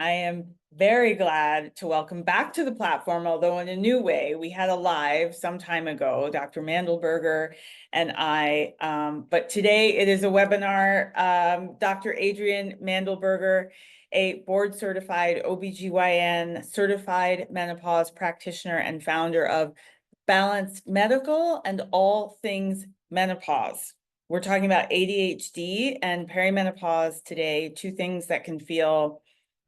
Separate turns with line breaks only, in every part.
I am very glad to welcome back to the platform, although in a new way. We had a live some time ago, Dr. Mandelberger and I, but today it is a webinar. Dr. Adrienne Mandelberger, a board-certified OB-GYN, certified menopause practitioner and founder of Balanced Medical and All Things Menopause. We're talking about ADHD and perimenopause today, two things that can feel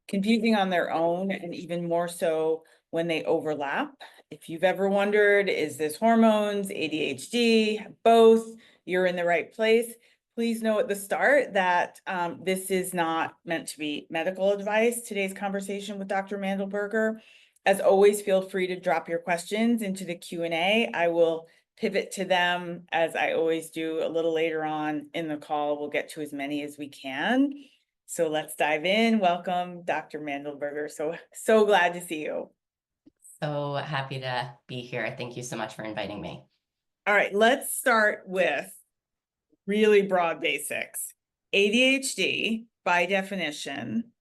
confusing on their own and even more so when they overlap. If you've ever wondered, is this hormones, ADHD, both, you're in the right place. Please know at the start that this is not meant to be medical advice. Today's conversation with Dr. Mandelberger. As always, feel free to drop your questions into the Q&A. I will pivot to them as I always do a little later on in the call. We'll get to as many as we can. So let's dive in. Welcome, Dr. Mandelberger. So glad to see you.
So happy to be here. Thank you so much for inviting me.
All right, let's start with really broad basics. ADHD by definition,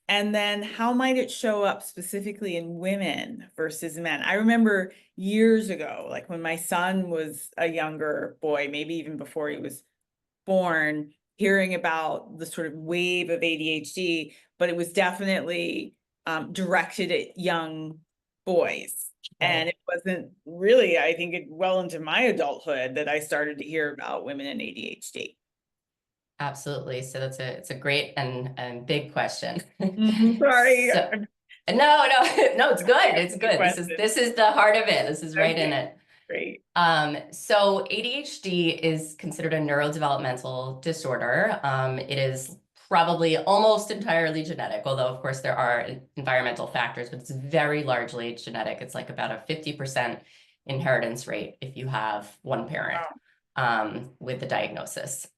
and then how might it show up specifically in women versus men? I remember years ago, like when my son was a younger boy, maybe even before he was born, hearing about the sort of wave of ADHD, but it was definitely directed at young boys.
Right.
And it wasn't really, I think, well into my adulthood that I started to hear about women and ADHD.
Absolutely. So it's a great and big question.
Sorry.
So, no, it's good. It's good. This is the heart of it. This is right in it.
Great.
So ADHD is considered a neurodevelopmental disorder. It is probably almost entirely genetic, although of course there are environmental factors, but it's very largely genetic. It's like about a 50% inheritance rate if you have one parent.
Wow.
With the diagnosis.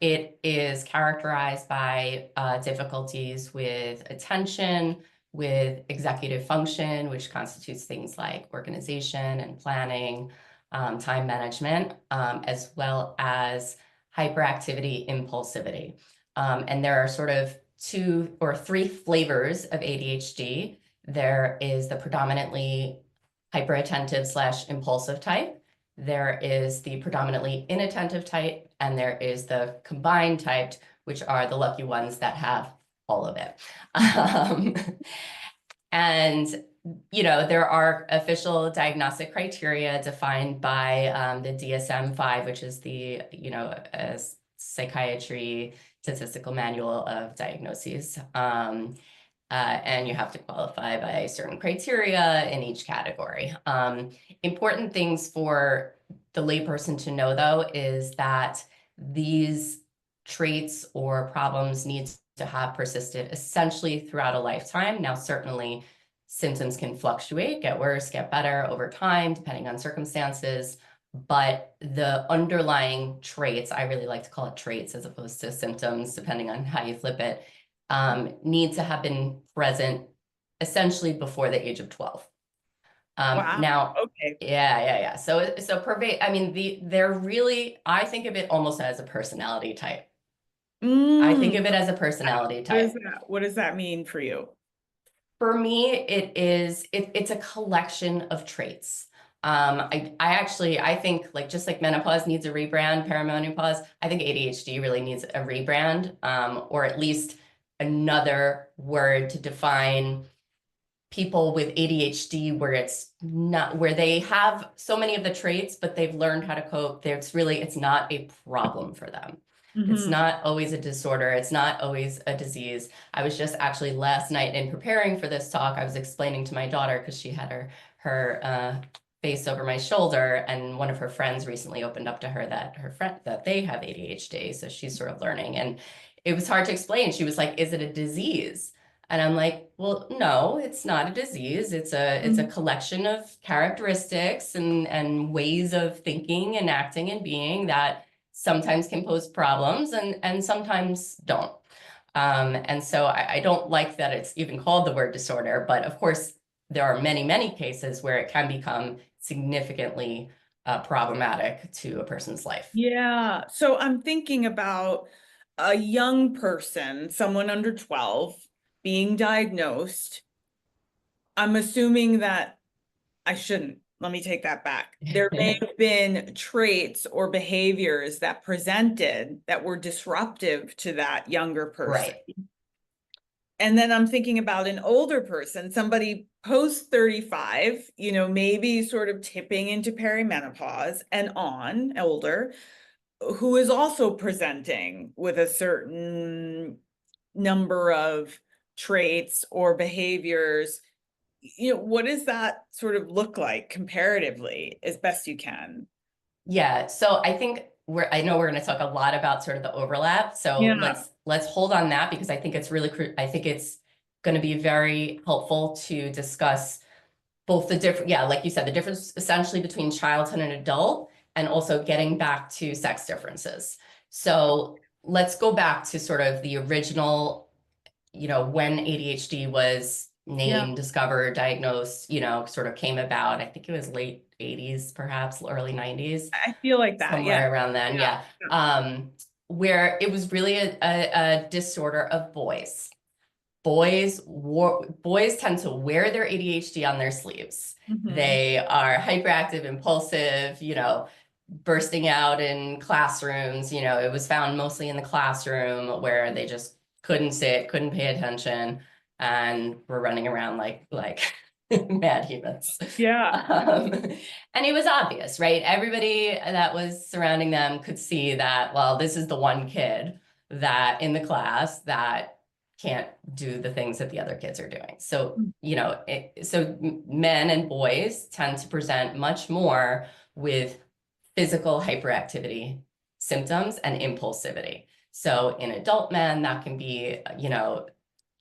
It is characterized by difficulties with attention, with executive function, which constitutes things like organization and planning, time management, as well as hyperactivity, impulsivity. And there are sort of 2 or 3 flavors of ADHD. There is the predominantly hyperattentive / impulsive type. There is the predominantly inattentive type, and there is the combined type, which are the lucky ones that have all of it. And, you know, there are official diagnostic criteria defined by the DSM-5, which is the, you know, psychiatry statistical manual of diagnoses. And you have to qualify by certain criteria in each category. Important things for the layperson to know, though, is that these traits or problems need to have persisted essentially throughout a lifetime. Now, certainly symptoms can fluctuate, get worse, get better over time, depending on circumstances. But the underlying traits, I really like to call it traits as opposed to symptoms, depending on how you flip it, need to have been present essentially before the age of 12.
Wow.
Now,
okay.
Yeah. So I mean, they're really, I think of it almost as a personality type. I think of it as a personality type.
What does that mean for you?
For me, it's a collection of traits. I think just like menopause needs a rebrand, perimenopause, I think ADHD really needs a rebrand, or at least another word to define people with ADHD where they have so many of the traits, but they've learned how to cope. It's not a problem for them. Mm-hmm. It's not always a disorder. It's not always a disease. I was just actually last night in preparing for this talk, I was explaining to my daughter, because she had her face over my shoulder, and one of her friends recently opened up to her that they have ADHD. So she's sort of learning, and it was hard to explain. She was like, is it a disease? And I'm like, well, no, it's not a disease. It's a collection of characteristics and ways of thinking and acting and being that sometimes can pose problems and sometimes don't. And so I don't like that it's even called the word disorder, but of course, there are many, many cases where it can become significantly problematic to a person's life.
Yeah. So I'm thinking about a young person, someone under 12, being diagnosed, I'm assuming that I shouldn't. Let me take that back. There may have been traits or behaviors that presented that were disruptive to that younger person.
Right.
And then I'm thinking about an older person, somebody post 35, you know, maybe sort of tipping into perimenopause and on, older, who is also presenting with a certain number of traits or behaviors. You know, what does that sort of look like comparatively as best you can?
Yeah. So I think I know we're going to talk a lot about sort of the overlap. So
Yeah.
let's hold on that, because I think it's really, I think it's going to be very helpful to discuss both the different, yeah, like you said, the difference essentially between childhood and adult, and also getting back to sex differences. So let's go back to sort of the original, you know, when ADHD was
Yeah.
named, discovered, diagnosed, you know, sort of came about. I think it was late 80s, perhaps early 90s,
I feel like that. Yeah.
somewhere around then.
Yeah.
Yeah. Where it was really a disorder of boys. Boys tend to wear their ADHD on their sleeves.
Mhm.
They are hyperactive, impulsive, you know, bursting out in classrooms. You know, it was found mostly in the classroom where they just couldn't sit, couldn't pay attention, and were running around like mad humans.
Yeah.
And it was obvious, right? Everybody that was surrounding them could see that, well, this is the one kid that in the class that can't do the things that the other kids are doing. So, you know, so men and boys tend to present much more with physical hyperactivity symptoms and impulsivity. So in adult men, that can be, you know,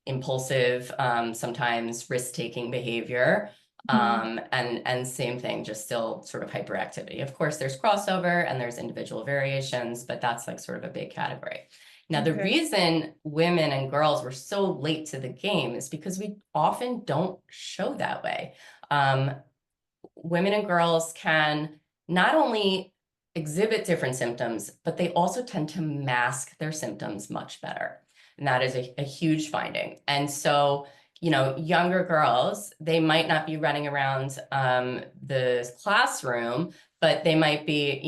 impulsive, sometimes risk-taking behavior. And same thing, just still sort of hyperactivity. Of course, there's crossover and there's individual variations, but that's like sort of a big category. Now, the reason women and girls were so late to the game is because we often don't show that way. Women and girls can not only exhibit different symptoms, but they also tend to mask their symptoms much better. And that is a huge finding. And so, you know, younger girls, they might not be running around the classroom, but they might be,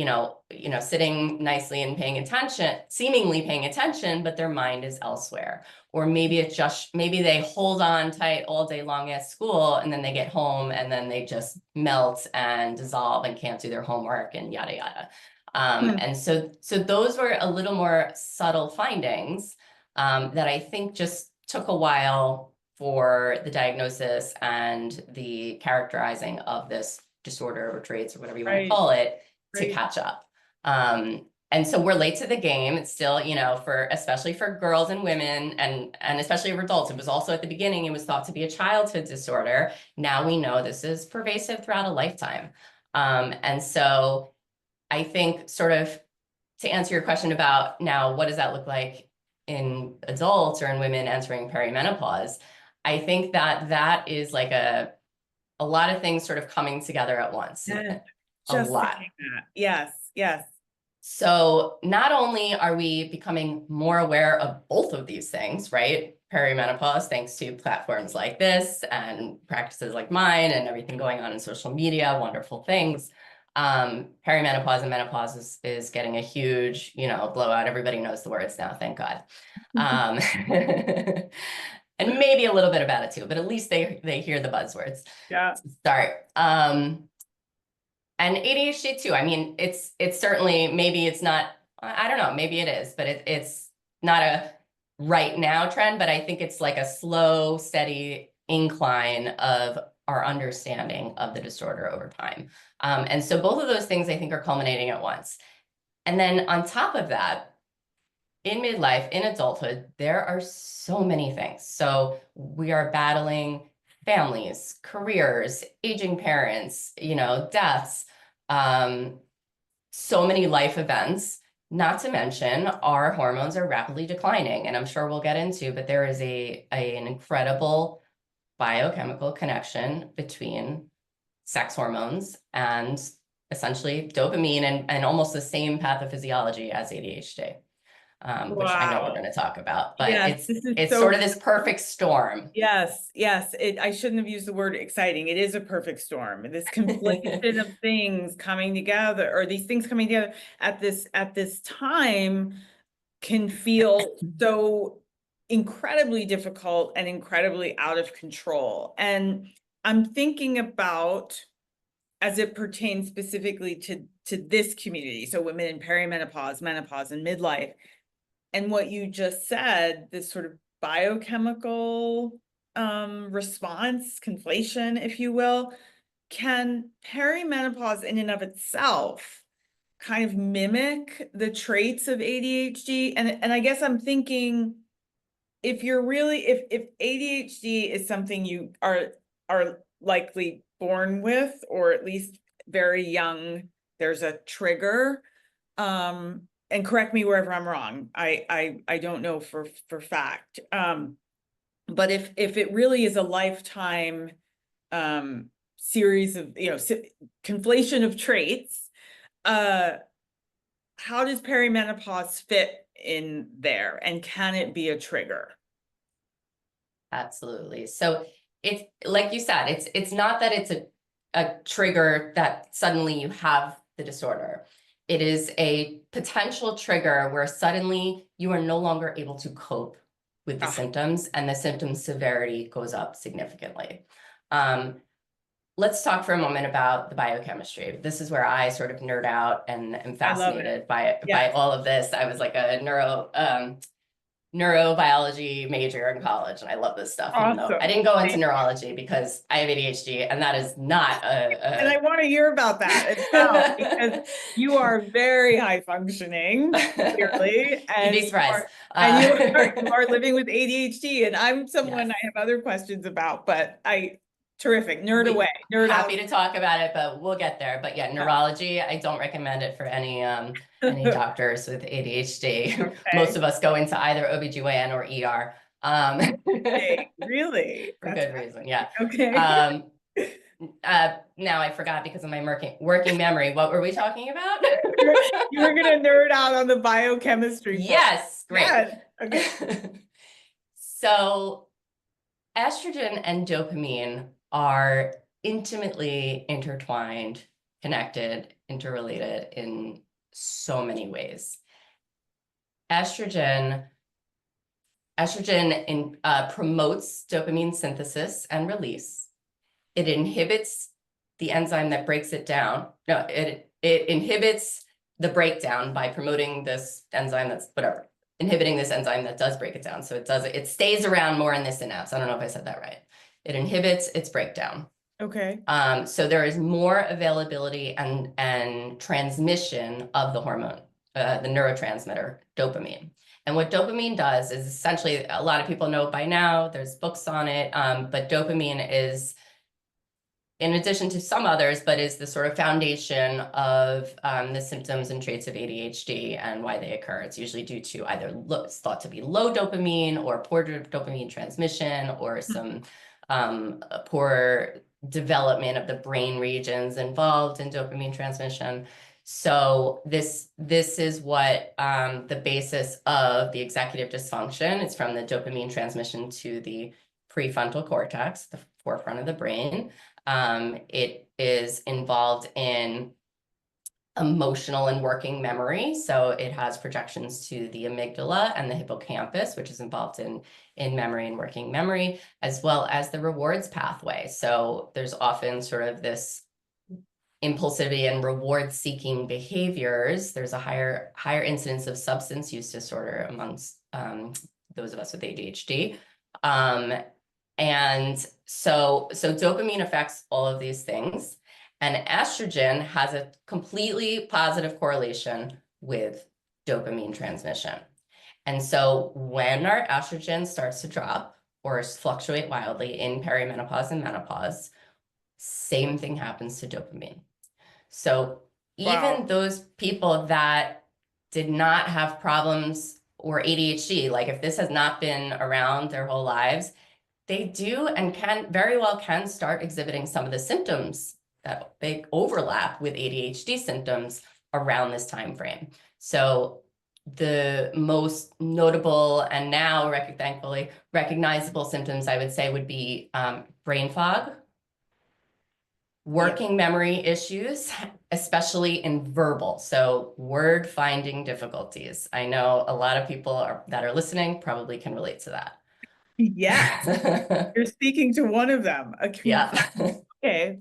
sitting nicely and paying attention, seemingly paying attention, but their mind is elsewhere. Or maybe it's just, maybe they hold on tight all day long at school, and then they get home and then they just melt and dissolve and can't do their homework and yada, yada. And so those were a little more subtle findings that I think just took a while for the diagnosis and the characterizing of this disorder or traits or whatever you want to call it to catch up. And so we're late to the game. It's still, especially for girls and women and especially for adults. It was also at the beginning, it was thought to be a childhood disorder. Now we know this is pervasive throughout a lifetime. And so I think sort of to answer your question about now, what does that look like in adults or in women entering perimenopause? I think that is like a lot of things sort of coming together at once.
Yeah,
a lot.
Yes, yes.
So not only are we becoming more aware of both of these things, right? Perimenopause, thanks to platforms like this and practices like mine and everything going on in social media, wonderful things. Perimenopause and menopause is getting a huge, blowout. Everybody knows the words now, thank God. And maybe a little bit about it too, but at least they hear the buzzwords.
Yeah.
To start. And ADHD too. I mean, it's certainly, maybe it's not, I don't know, maybe it is, but it's not a right now trend, but I think it's like a slow, steady incline of our understanding of the disorder over time. And so both of those things I think are culminating at once. And then on top of that, in midlife, in adulthood, there are so many things. So we are battling families, careers, aging parents, deaths, so many life events, not to mention our hormones are rapidly declining. And I'm sure we'll get into, but there is an incredible biochemical connection between sex hormones and essentially dopamine and almost the same pathophysiology as ADHD. which I know we're
Wow.
going to talk about, but
Yes, this is
it's
so
sort of this perfect storm.
Yes, yes. I shouldn't have used the word exciting. It is a perfect storm. This conflation of things coming together, or these things coming together at this time can feel so incredibly difficult and incredibly out of control. And I'm thinking about, as it pertains specifically to this community, so women in perimenopause, menopause, and midlife, and what you just said, this sort of biochemical response, conflation, if you will, can perimenopause in and of itself kind of mimic the traits of ADHD? And I guess I'm thinking, if you're really, if ADHD is something you are likely born with, or at least very young, there's a trigger, and correct me wherever I'm wrong. I don't know for fact. But if it really is a lifetime series of, conflation of traits, how does perimenopause fit in there, and can it be a trigger?
Absolutely. So it's like you said, it's not that it's a trigger that suddenly you have the disorder. It is a potential trigger where suddenly you are no longer able to cope with the symptoms, and the symptom severity goes up significantly. Let's talk for a moment about the biochemistry. This is where I sort of nerd out and am fascinated by all of this. I was like a neurobiology major in college, and I love this stuff. Even though I didn't go into neurology because I have ADHD, and that is not
and I want to hear about that as well, because you are very high functioning, clearly, and
you'd be surprised.
You are living with ADHD, and I'm someone I have other questions about, but terrific, nerd away, nerd out.
Happy to talk about it, but we'll get there. But yeah, neurology, I don't recommend it for any doctors with ADHD. Okay. Most of us go into either OB-GYN or ER.
Really?
For good reason, yeah.
Okay.
Now I forgot because of my working memory. What were we talking about?
You were gonna nerd out on the biochemistry part.
Yes, great.
Yes. Okay.
So estrogen and dopamine are intimately intertwined, connected, interrelated in so many ways. Estrogen promotes dopamine synthesis and release. It inhibits the enzyme that breaks it down. No, it inhibits the breakdown by promoting this enzyme inhibiting this enzyme that does break it down. So it stays around more in the synapse. I don't know if I said that right. It inhibits its breakdown.
Okay.
So there is more availability and transmission of the hormone, the neurotransmitter, dopamine. And what dopamine does is essentially, a lot of people know by now, there's books on it, but dopamine is, in addition to some others, but is the sort of foundation of the symptoms and traits of ADHD and why they occur. It's usually due to either it's thought to be low dopamine or poor dopamine transmission, or some poor development of the brain regions involved in dopamine transmission. So this is what the basis of the executive dysfunction. It's from the dopamine transmission to the prefrontal cortex, the forefront of the brain. It is involved in emotional and working memory. So it has projections to the amygdala and the hippocampus, which is involved in memory and working memory, as well as the rewards pathway. So there's often sort of this impulsivity and reward-seeking behaviors. There's a higher incidence of substance use disorder amongst those of us with ADHD. And so dopamine affects all of these things, and estrogen has a completely positive correlation with dopamine transmission. And so when our estrogen starts to drop or fluctuate wildly in perimenopause and menopause, same thing happens to dopamine. So even those people that did not have problems or ADHD, like if this has not been around their whole lives, they do and can start exhibiting some of the symptoms that they overlap with ADHD symptoms around this time frame. So the most notable and now thankfully recognizable symptoms, I would say, would be brain fog, working memory issues, especially in verbal. So word finding difficulties. I know a lot of people that are listening probably can relate to that.
Yeah, you're speaking to one of them.
Yeah.
Okay.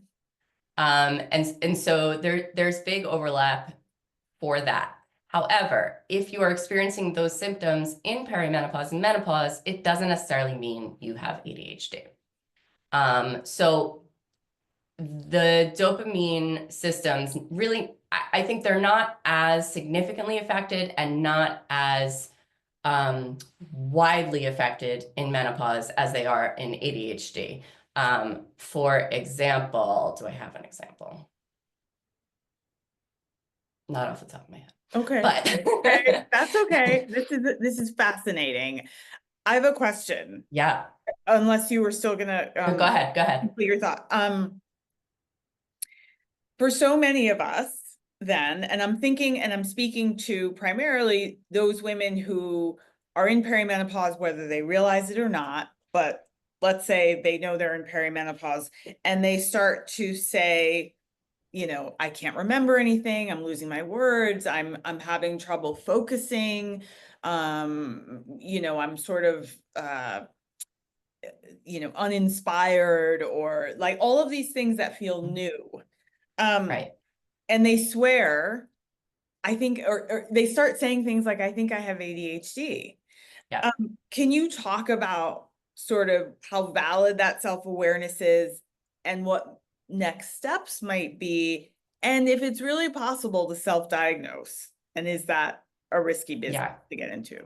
And so there's big overlap for that. However, if you are experiencing those symptoms in perimenopause and menopause, it doesn't necessarily mean you have ADHD. So the dopamine systems really, I think they're not as significantly affected and not as widely affected in menopause as they are in ADHD. For example, do I have an example? Not off the top of my head.
Okay.
But
okay. That's okay. This is fascinating. I have a question.
Yeah.
Unless you were still gonna
Go ahead.
complete your thought. For so many of us then, and I'm thinking and I'm speaking to primarily those women who are in perimenopause, whether they realize it or not, but let's say they know they're in perimenopause and they start to say, you know, I can't remember anything, I'm losing my words, I'm having trouble focusing, you know, I'm sort of you know, uninspired, or like all of these things that feel new.
Right.
And they swear, I think, or they start saying things like, I think I have ADHD.
Yeah.
Can you talk about sort of how valid that self-awareness is and what next steps might be, and if it's really possible to self-diagnose, and is that a risky business to get into?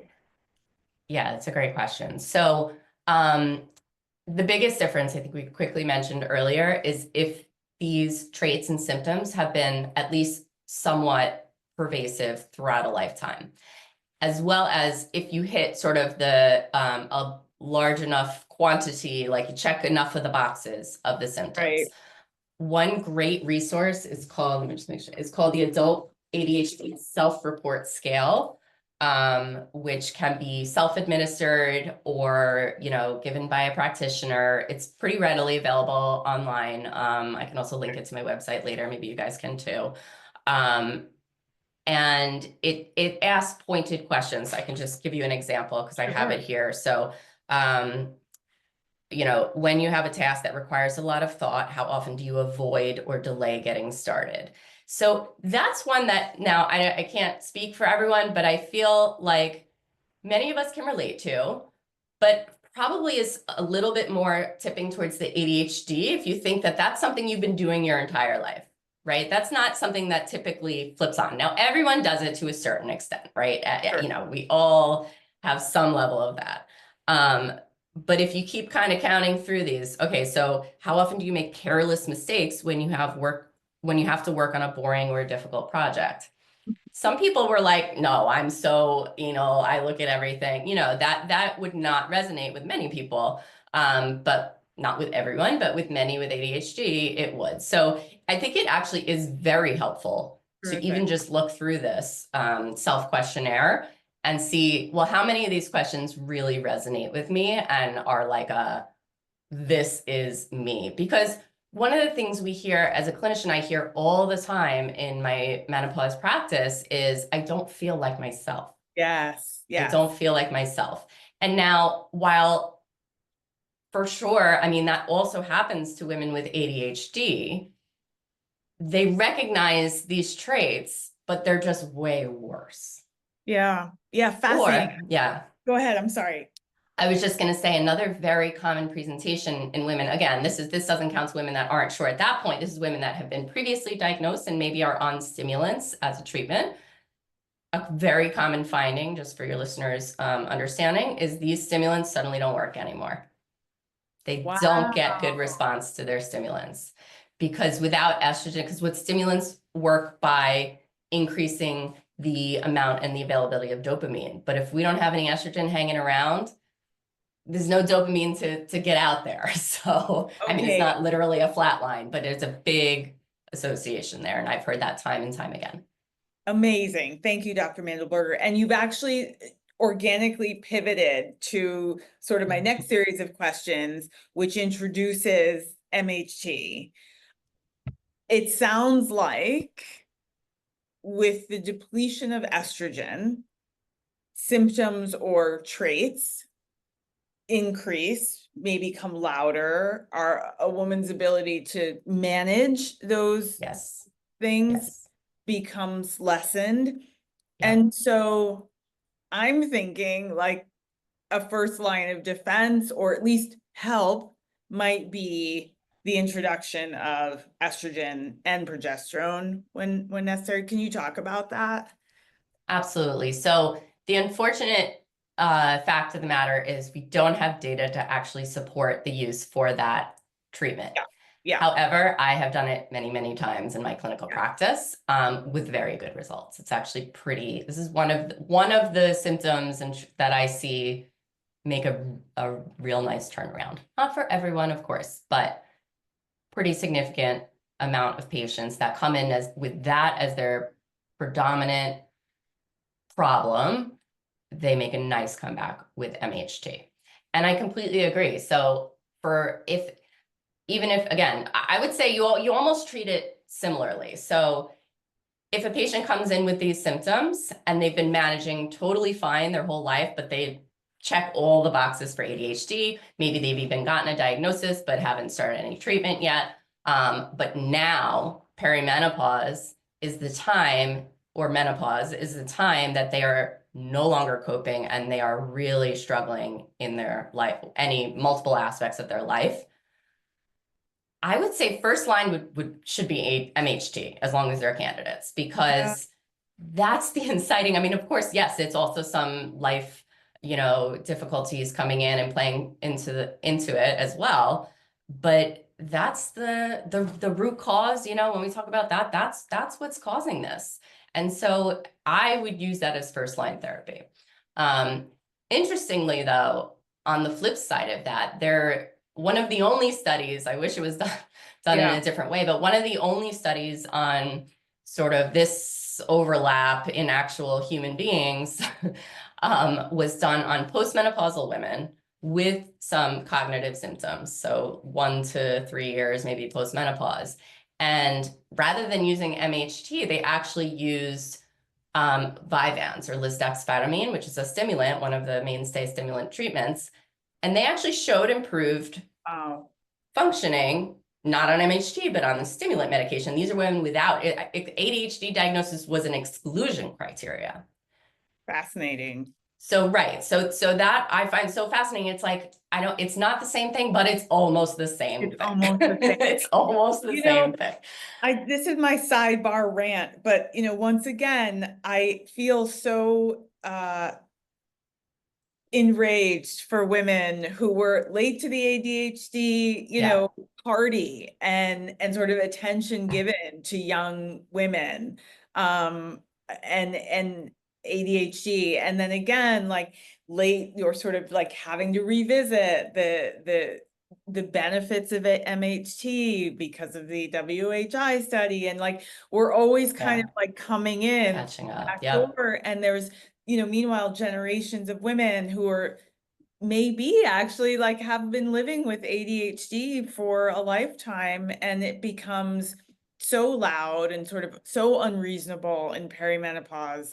Yeah, that's a great question. So the biggest difference I think we quickly mentioned earlier is if these traits and symptoms have been at least somewhat pervasive throughout a lifetime, as well as if you hit sort of the a large enough quantity, like you check enough of the boxes of the symptoms.
Right.
One great resource is called, let me just make sure, it's called the Adult ADHD Self-Report Scale, which can be self-administered or, you know, given by a practitioner. It's pretty readily available online. I can also link it to my website later. Maybe you guys can too. And it asks pointed questions. I can just give you an example because I have it here. So, you know, when you have a task that requires a lot of thought, how often do you avoid or delay getting started? So that's one that now I can't speak for everyone, but I feel like many of us can relate to, but probably is a little bit more tipping towards the ADHD if you think that that's something you've been doing your entire life, right? That's not something that typically flips on. Now, everyone does it to a certain extent, right?
Sure.
You know, we all have some level of that. But if you keep kind of counting through these, okay, so how often do you make careless mistakes when you have to work on a boring or a difficult project? Some people were like, no, I'm so, you know, I look at everything, you know, that would not resonate with many people, but not with everyone, but with many with ADHD, it would. So I think it actually is very helpful to even just look through this self-questionnaire and see, well, how many of these questions really resonate with me and are like this is me? Because one of the things we hear as a clinician, I hear all the time in my menopause practice is, I don't feel like myself.
Yes.
I don't feel like myself. And now, while for sure, I mean, that also happens to women with ADHD, they recognize these traits, but they're just way worse.
Yeah. Yeah. Fascinating.
Or, yeah.
Go ahead. I'm sorry.
I was just going to say another very common presentation in women. Again, this doesn't count to women that aren't sure at that point. This is women that have been previously diagnosed and maybe are on stimulants as a treatment. A very common finding, just for your listeners' understanding, is these stimulants suddenly don't work anymore. They don't get good response to their stimulants because without estrogen, because what stimulants work by increasing the amount and the availability of dopamine. But if we don't have any estrogen hanging around, there's no dopamine to get out there. So, I mean, it's not literally a flat line, but it's a big association there. And I've heard that time and time again.
Amazing. Thank you, Dr. Mandelberger. And you've actually organically pivoted to sort of my next series of questions, which introduces MHT. It sounds like with the depletion of estrogen, symptoms or traits increase, may become louder, a woman's ability to manage those
Yes.
things
Yes.
becomes lessened.
Yep.
And so I'm thinking like a first line of defense, or at least help, might be the introduction of estrogen and progesterone when necessary. Can you talk about that?
Absolutely. So the unfortunate fact of the matter is we don't have data to actually support the use for that treatment.
Yeah. Yeah.
However, I have done it many, many times in my clinical
Yeah.
practice with very good results. It's actually pretty, this is one of the symptoms that I see make a real nice turnaround. Not for everyone, of course, but pretty significant amount of patients that come in with that as their predominant problem, they make a nice comeback with MHT. And I completely agree. So even if, again, I would say you almost treat it similarly. So if a patient comes in with these symptoms and they've been managing totally fine their whole life, but they check all the boxes for ADHD, maybe they've even gotten a diagnosis, but haven't started any treatment yet. But now perimenopause is the time, or menopause is the time that they are no longer coping and they are really struggling in their life, multiple aspects of their life. I would say first line should be MHT as long as they're candidates, because that's the inciting. I mean, of course, yes, it's also some life, difficulties coming in and playing into it as well. But that's the root cause, when we talk about that, that's what's causing this. And so I would use that as first line therapy. Interestingly, though, on the flip side of that, one of the only studies, I wish it was done in a different way, but one of the only studies on sort of this overlap in actual human beings was done on postmenopausal women with some cognitive symptoms. So 1 to 3 years, maybe postmenopause. And rather than using MHT, they actually used Vyvanse or lisdexamfetamine, which is a stimulant, one of the mainstay stimulant treatments. And they actually showed improved functioning, not on MHT, but on the stimulant medication. These are women without ADHD diagnosis was an exclusion criteria.
Fascinating.
So, right. So that I find so fascinating. It's like, it's not the same thing, but it's almost the same thing.
Almost the same.
It's almost the same thing.
This is my sidebar rant, but once again, I feel so enraged for women who were late to the ADHD, party and sort of attention given to young women, and ADHD. And then again, like late, you're sort of like having to revisit the benefits of MHT because of the WHI study. And like, we're always kind of like coming in,
catching up.
back
Yep.
over, and there's, meanwhile, generations of women who are maybe actually like have been living with ADHD for a lifetime, and it becomes so loud and sort of so unreasonable in perimenopause.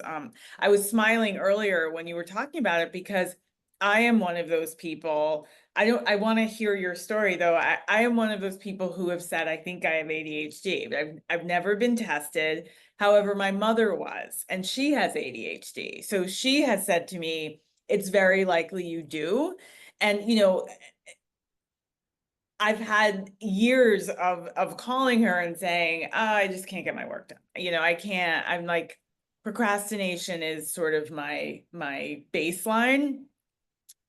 I was smiling earlier when you were talking about it because I am one of those people. I want to hear your story though. I am one of those people who have said, I think I have ADHD, but I've never been tested. However, my mother was, and she has ADHD. So she has said to me, it's very likely you do. And, I've had years of calling her and saying, I just can't get my work done. I can't, I'm like, procrastination is sort of my baseline.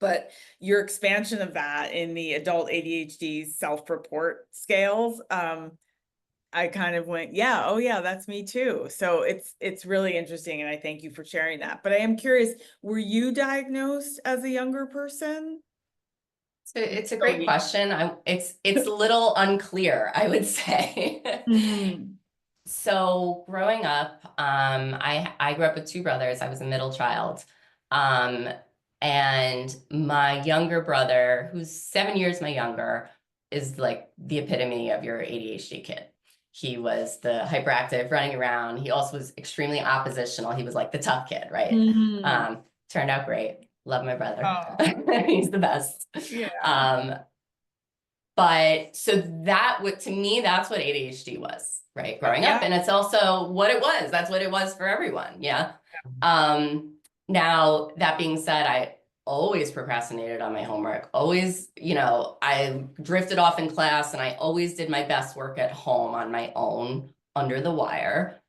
But your expansion of that in the adult ADHD self-report scales, I kind of went, yeah, oh yeah, that's me too. So it's really interesting, and I thank you for sharing that. But I am curious, were you diagnosed as a younger person?
So it's a great question. It's a little unclear, I would say. So growing up, I grew up with two brothers. I was a middle child. Um, and my younger brother, who's 7 years my younger, is like the epitome of your ADHD kid. He was the hyperactive, running around. He also was extremely oppositional. He was like the tough kid, right?
Mm.
Turned out great. Love my brother.
Oh,
He's the best.
yeah.
Um, but so that would, to me, that's what ADHD was, right? Growing up.
Yeah.
And it's also what it was. That's what it was for everyone. Yeah. Now that being said, I always procrastinated on my homework. Always, I drifted off in class and I always did my best work at home on my own under the wire.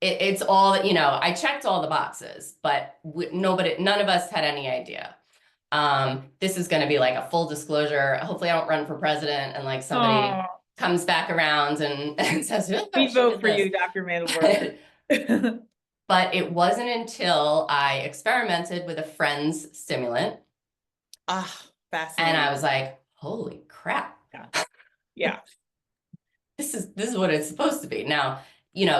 It's all, I checked all the boxes, but none of us had any idea. This is going to be like a full disclosure. Hopefully I don't run for president and like somebody
Oh,
comes back around and says, oh,
we
she
vote
did
for you,
this.
Dr. Mandelberger.
But it wasn't until I experimented with a friend's stimulant
Ah,
and I
fascinating.
was like, holy crap.
Yeah. Yeah.
This is what it's supposed to be. Now,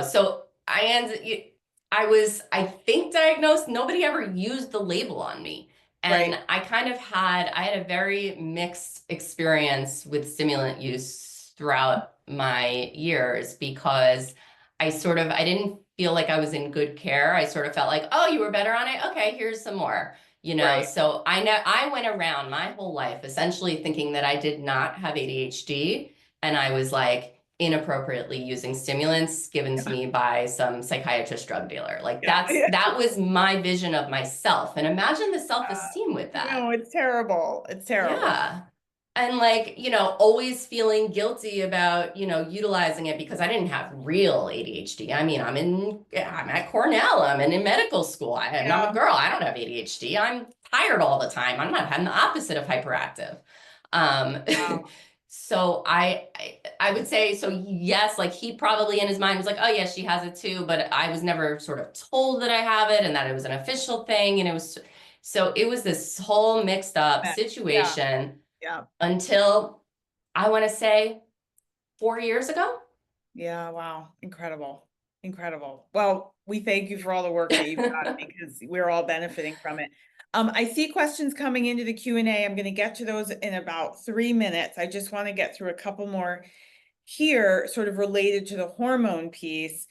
so I was, I think, diagnosed. Nobody ever used the label on me. And
Right.
I had a very mixed experience with stimulant use throughout my years because I didn't feel like I was in good care. I sort of felt like, oh, you were better on it. Okay, here's some more.
Right.
So I went around my whole life essentially thinking that I did not have ADHD, and I was like inappropriately using stimulants given to
Yeah.
me by some psychiatrist drug dealer. Like
Yeah. Yeah.
that was my vision of myself. And imagine the self-esteem with that.
No, it's terrible. It's terrible.
Yeah. And like, always feeling guilty about, utilizing it because I didn't have real ADHD. I mean, I'm at Cornell, I'm in medical school. I'm a
Yeah.
girl. I don't have ADHD. I'm tired all the time. I'm the opposite of hyperactive. Um,
Wow.
so I would say, so yes, like he probably in his mind was like, oh yeah, she has it too, but I was never sort of told that I have it and that it was an official thing. And it was this whole mixed up
Yeah.
situation
Yeah.
until I want to say 4 years ago.
Yeah. Wow. Incredible. Incredible. Well, we thank you for all the work that you've done because we're all benefiting from it. I see questions coming into the Q&A. I'm going to get to those in about 3 minutes. I just want to get through a couple more here, sort of related to the hormone piece.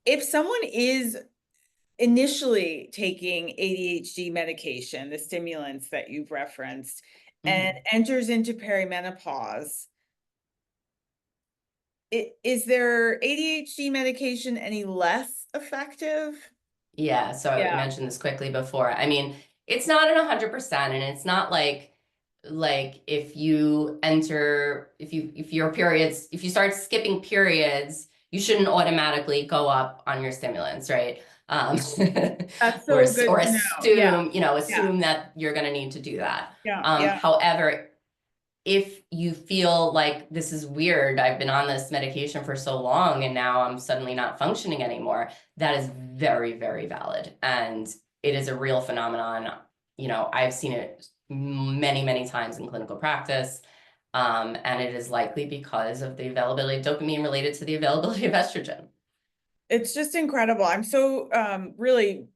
If someone is initially taking ADHD medication, the stimulants that you've referenced, and enters into perimenopause, is their ADHD medication any less effective?
Yeah, so I
Yeah.
mentioned this quickly before. I mean, it's not an 100%, and it's not like if you start skipping periods, you shouldn't automatically go up on your stimulants, right?
That's
Or
so good
or
to know. Yeah.
assume that you're going to need to do that.
Yeah. Yeah.
However, if you feel like this is weird, I've been on this medication for so long and now I'm suddenly not functioning anymore, that is very, very valid. And it is a real phenomenon. I've seen it many, many times in clinical practice. And it is likely because of the availability of dopamine related to the availability of estrogen.
It's just incredible. I'm so really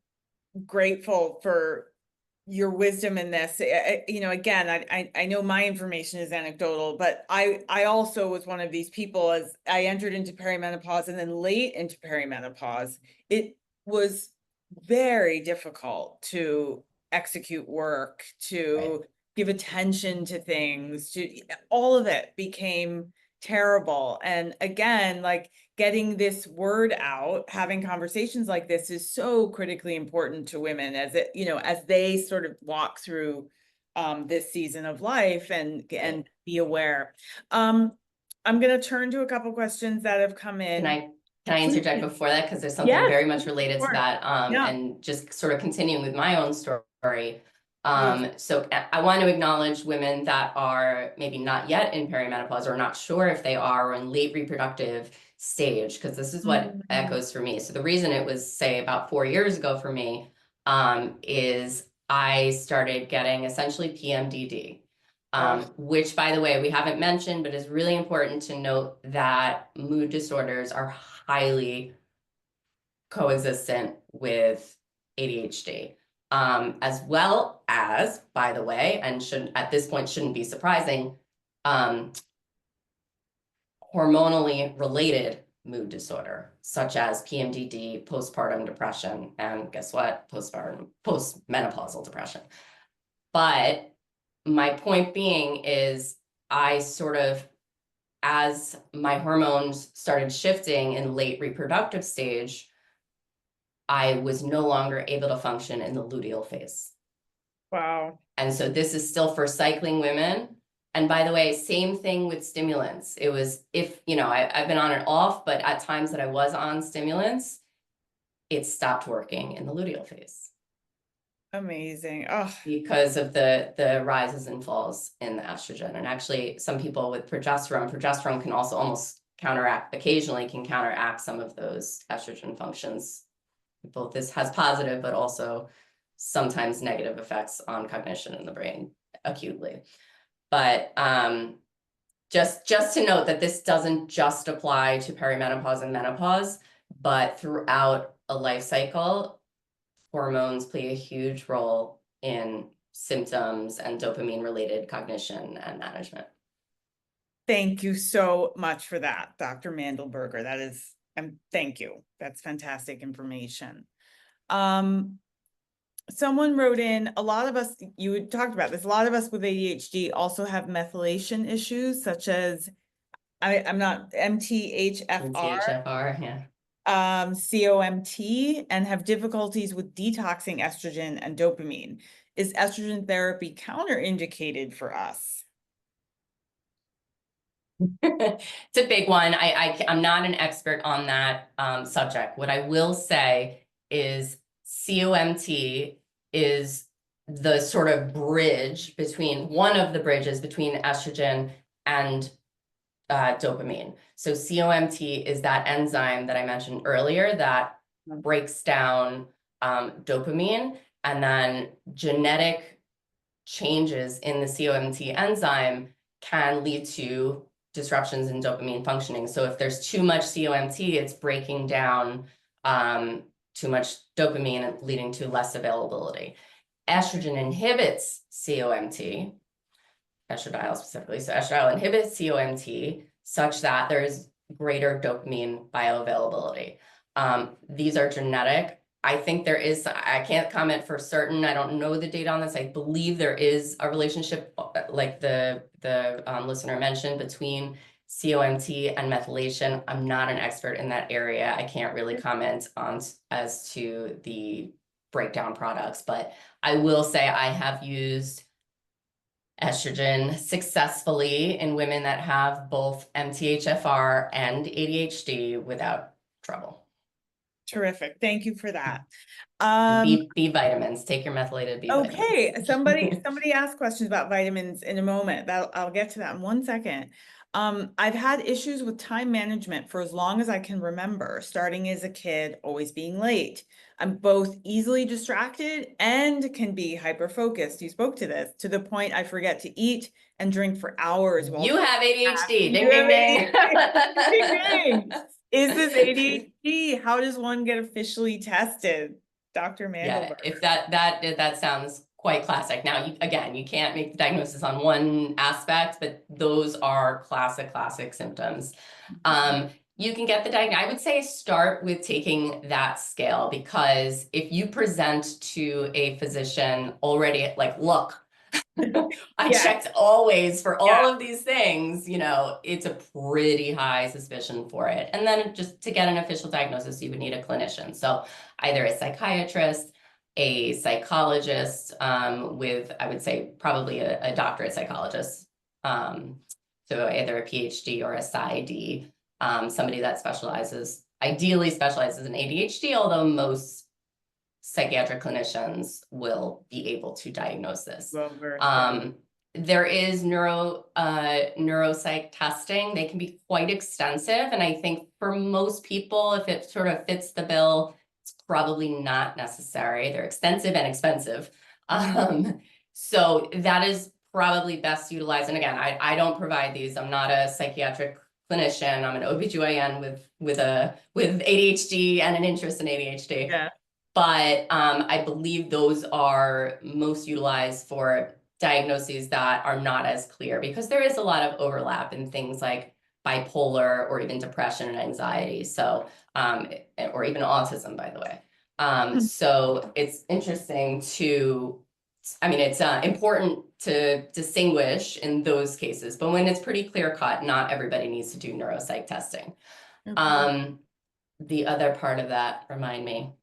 grateful for your wisdom in this. Again, I know my information is anecdotal, but I also was one of these people as I entered into perimenopause and then late into perimenopause. It was very difficult to execute work, to give attention to things, all of it became terrible. And again, like getting this word out, having conversations like this is so critically important to women as as they sort of walk through this season of life and be aware. I'm going to turn to a couple questions that have come
Can
in.
I
Please.
interject before that? Because there's something
Yes,
very much related to
sure.
that.
Yeah,
And just sort of continuing with my own story.
please.
So I want to acknowledge women that are maybe not yet in perimenopause or not sure if they are or in late reproductive stage, because this is what echoes for me. So the reason it was, say, about 4 years ago for me, is I started getting essentially PMDD. Which, by the way, we haven't mentioned, but is really important to note that mood disorders are highly coexistent with ADHD, as well as, by the way, and at this point shouldn't be surprising, hormonally related mood disorder, such as PMDD, postpartum depression, and guess what? Postmenopausal depression. But my point being is I sort of, as my hormones started shifting in late reproductive stage, I was no longer able to function in the luteal phase.
Wow.
And so this is still for cycling women. And by the way, same thing with stimulants. It was, if, you know, I've been on and off, but at times that I was on stimulants, it stopped working in the luteal phase.
Amazing. Oh,
Because of the rises and falls in the estrogen. And actually, some people with progesterone can also almost occasionally can counteract some of those estrogen functions. Both this has positive, but also sometimes negative effects on cognition in the brain acutely. But just to note that this doesn't just apply to perimenopause and menopause, but throughout a life cycle, hormones play a huge role in symptoms and dopamine-related cognition and management.
thank you so much for that, Dr. Mandelberger. That is, thank you. That's fantastic information. Someone wrote in, a lot of us, you had talked about this, a lot of us with ADHD also have methylation issues, such as, I'm not, MTHFR,
MTHFR, yeah.
COMT, and have difficulties with detoxing estrogen and dopamine. Is estrogen therapy counterindicated for us?
It's a big one. I'm not an expert on that subject. What I will say is COMT is the sort of bridge between, one of the bridges between estrogen and dopamine. So COMT is that enzyme that I mentioned earlier that breaks down dopamine, and then genetic changes in the COMT enzyme can lead to disruptions in dopamine functioning. So if there's too much COMT, it's breaking down too much dopamine, leading to less availability. Estrogen inhibits COMT, estradiol specifically. So estradiol inhibits COMT such that there's greater dopamine bioavailability. These are genetic. I think there is, I can't comment for certain. I don't know the data on this. I believe there is a relationship, like the listener mentioned, between COMT and methylation. I'm not an expert in that area. I can't really comment on as to the breakdown products, but I will say I have used estrogen successfully in women that have both MTHFR and ADHD without trouble.
Terrific. Thank you for that.
B vitamins. Take your methylated B vitamins.
Okay, somebody asked questions about vitamins in a moment. I'll get to that in 1 second. I've had issues with time management for as long as I can remember, starting as a kid, always being late. I'm both easily distracted and can be hyper-focused. You spoke to this, to the point I forget to eat and drink for hours. While
You have ADHD. Ding,
you
ding, ding.
Ding, ding. Is this ADHD? How does one get officially tested? Dr. Mandelberger.
Yeah, if that sounds quite classic. Now, again, you can't make the diagnosis on one aspect, but those are classic symptoms. You can get the diagnosis. I would say start with taking that scale, because if you present to a physician already like, look, I checked always for all of these things, you know, it's a pretty high suspicion for it. And then just to get an official diagnosis, you would need a clinician. So either a psychiatrist, a psychologist, with, I would say, probably a doctorate psychologist. So either a PhD or a PsyD, somebody that ideally specializes in ADHD, although most psychiatric clinicians will be able to diagnose this. There is neuropsych testing. They can be quite extensive. And I think for most people, if it sort of fits the bill, it's probably not necessary. They're extensive and expensive. So that is probably best utilized, and again, I don't provide these. I'm not a psychiatric clinician. I'm an OB-GYN with ADHD and an interest in ADHD.
Yeah.
But I believe those are most utilized for diagnoses that are not as clear, because there is a lot of overlap in things like bipolar or even depression and anxiety. So, or even autism, by the way. So it's interesting to, I mean, it's important to distinguish in those cases, but when it's pretty clear cut, not everybody needs to do neuropsych testing.
Okay.
The other part of that, remind me.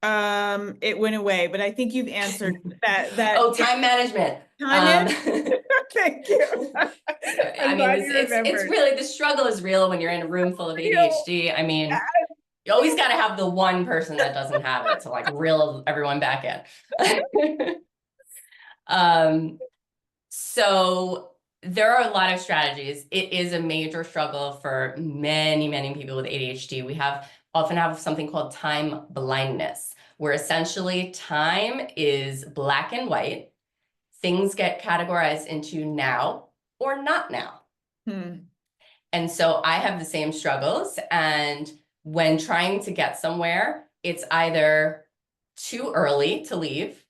It went away, but I think you've answered that.
Oh, time management.
Time management. Thank you.
I
I'm
mean,
glad you
it's
remembered.
really, the struggle is real when you're in a room full of
You know,
ADHD. I mean, you always got to have the one person that doesn't have it to like reel everyone back in. So there are a lot of strategies. It is a major struggle for many, many people with ADHD. We often have something called time blindness, where essentially time is black and white. Things get categorized into now or not now. And so I have the same struggles. And when trying to get somewhere, it's either too early to leave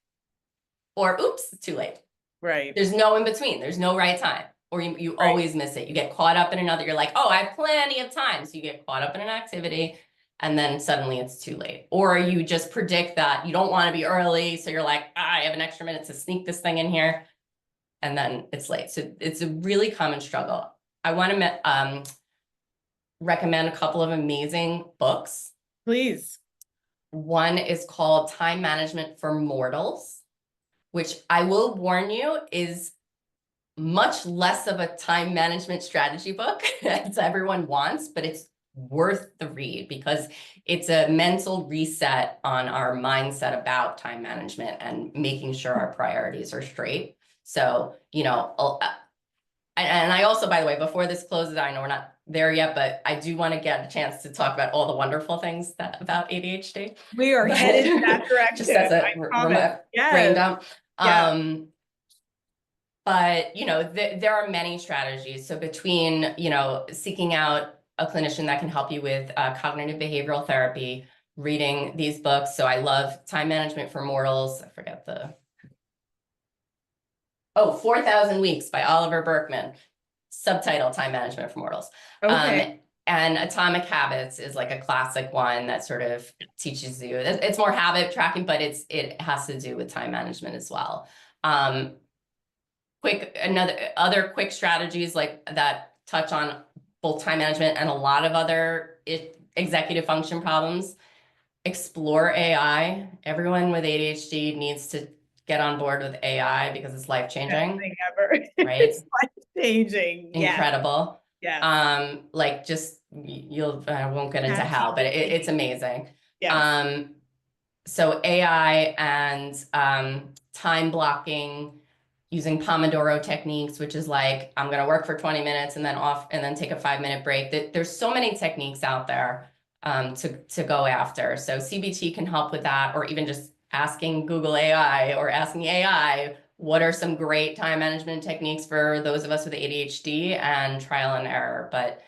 or oops, it's too late.
Right.
There's no in between. There's no right time. Or you
Right.
always miss it. You get caught up in another. You're like, oh, I have plenty of time. So you get caught up in an activity and then suddenly it's too late. Or you just predict that you don't want to be early. So you're like, I have an extra minute to sneak this thing in here. And then it's late. So it's a really common struggle. I want to recommend a couple of amazing books.
Please.
One is called Time Management for Mortals, which I will warn you is much less of a time management strategy book as everyone wants, but it's worth the read because it's a mental reset on our mindset about time management and making sure our priorities are straight. So, you know, and I also, by the way, before this closes, I know we're not there yet, but I do want to get a chance to talk about all the wonderful things about ADHD.
We are headed in that direction.
Just as a brain dump.
Yeah.
But, you know, there are many strategies. So between, you know, seeking out a clinician that can help you with cognitive behavioral therapy, reading these books. So I love Time Management for Mortals. I forget the... Oh, 4,000 Weeks by Oliver Burkeman. Subtitle, Time Management for Mortals.
Okay.
And Atomic Habits is like a classic one that sort of teaches you, it's more habit tracking, but it has to do with time management as well. Other quick strategies like that touch on both time management and a lot of other executive function problems. Explore AI. Everyone with ADHD needs to get on board with AI because it's life-changing.
Right? It's life-changing.
Incredible.
Yeah.
Like just I won't get into how, but it's amazing.
Yeah.
So AI and time blocking using Pomodoro techniques, which is like, I'm going to work for 20 minutes and then off and then take a 5-minute break. There's so many techniques out there to go after. So CBT can help with that, or even just asking Google AI or asking AI, what are some great time management techniques for those of us with ADHD, and trial and error. But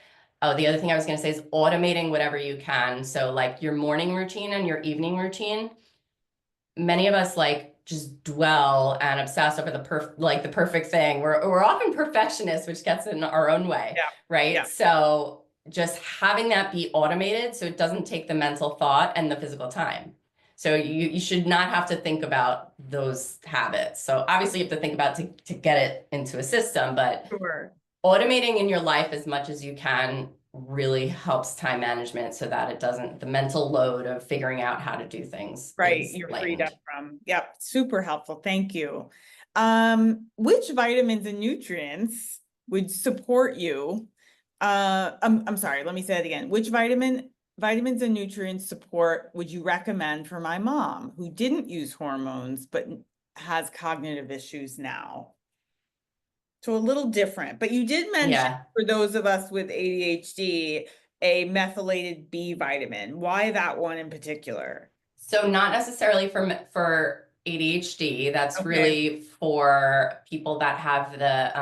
the other thing I was going to say is automating whatever you can. So like your morning routine and your evening routine. Many of us like just dwell and obsess over the perfect thing. We're often perfectionists, which gets in our own way, right? Yeah. So just having that be automated so it doesn't take the mental thought and the physical time. So you should not have to think about those habits. So obviously you have to think about to get it into a system, but automating in your life as much as you can really helps time management so that it doesn't, the mental load of figuring out how to do things.
Right. You're freed up from. Yep. Super helpful. Thank you. Which vitamins and nutrients would support you? I'm sorry, let me say it again. Which vitamins and nutrients support would you recommend for my mom who didn't use hormones, but has cognitive issues now? So a little different, but you did mention for those of us with ADHD, a methylated B vitamin. Why that one in particular?
So not necessarily for ADHD. That's
Okay.
really for people that have the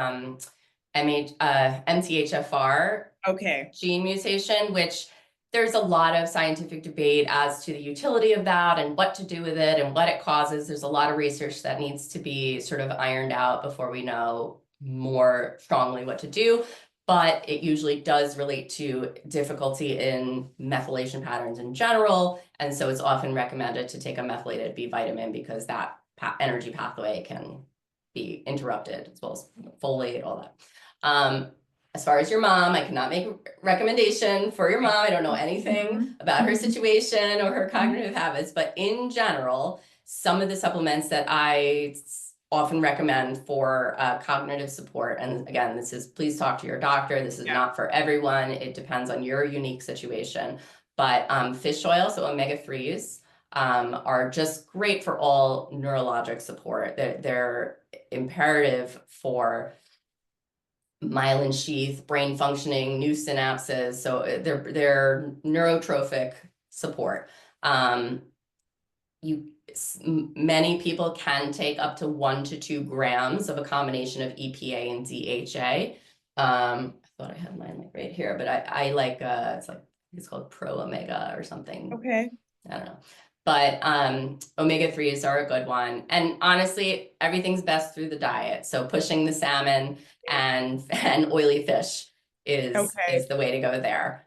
MTHFR
Okay.
gene mutation, which there's a lot of scientific debate as to the utility of that and what to do with it and what it causes. There's a lot of research that needs to be sort of ironed out before we know more strongly what to do. But it usually does relate to difficulty in methylation patterns in general. And so it's often recommended to take a methylated B vitamin because that energy pathway can be interrupted, as well as folate, all that. As far as your mom, I cannot make a recommendation for your mom. I don't know anything about her situation or her cognitive habits, but in general, some of the supplements that I often recommend for cognitive support, and again, this is please talk to your doctor. This is not for everyone. It depends on your unique situation. But fish oil, so omega-3s, are just great for all neurologic support. They're imperative for myelin sheath, brain functioning, new synapses. So they're neurotrophic support. Many people can take up to 1 to 2 grams of a combination of EPA and DHA. I thought I had mine like right here, but I like it's called Pro Omega or something.
Okay.
I don't know. But omega-3s are a good one. And honestly, everything's best through the diet. So pushing the salmon and oily fish is the way to go there.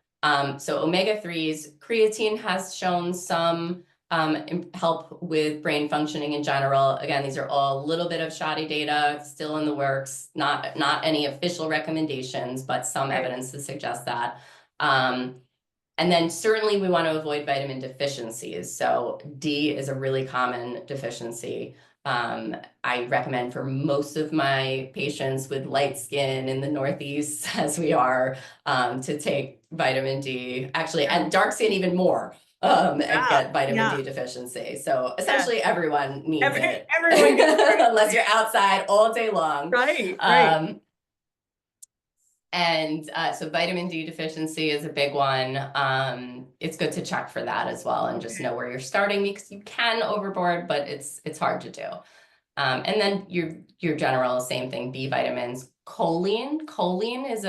So omega-3s, creatine has shown some help with brain functioning in general. Again, these are all a little bit of shoddy data, still in the works, not any official recommendations, but some evidence to suggest that. And then certainly we want to avoid vitamin deficiencies. So D is a really common deficiency. I recommend for most of my patients with light skin in the Northeast, as we are, to take vitamin D, actually, and dark skin even more, and get vitamin D deficiency. So essentially everyone needs it.
Everyone gets it.
Unless you're outside all day long.
Right.
And so vitamin D deficiency is a big one. It's good to check for that as well and just know where you're starting, because you can overboard, but it's hard to do. And then your general same thing, B vitamins. Choline is